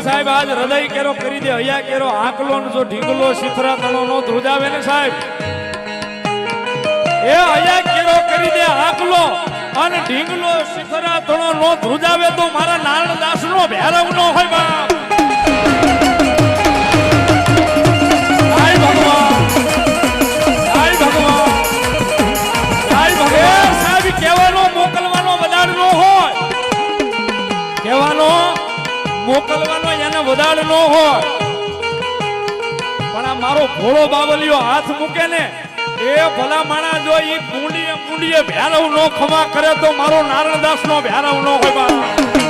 સાહેબ આજ હૃદય કેરો કરી દે હૈયા કેરો આકલો ને જો ઢીંગલો શિખરા તણો નો ધ્રુજાવે ને સાહેબ એ હૈયા કેરો કરી દે આકલો અને ઢીંગલો શિખરા તણો નો ધ્રુજાવે તો મારા નારણદાસ નો ભેરવ નો હોય બાપ મોકલવાનો એને વધાર ન હોય પણ આ મારો ભોળો બાવલિયો હાથ મૂકે ને એ ભલા માણા જો ઈ કુંડીએ ભેરવ નો ખમા કરે તો મારો નારણદાસ નો ભેરવ નો હોય બા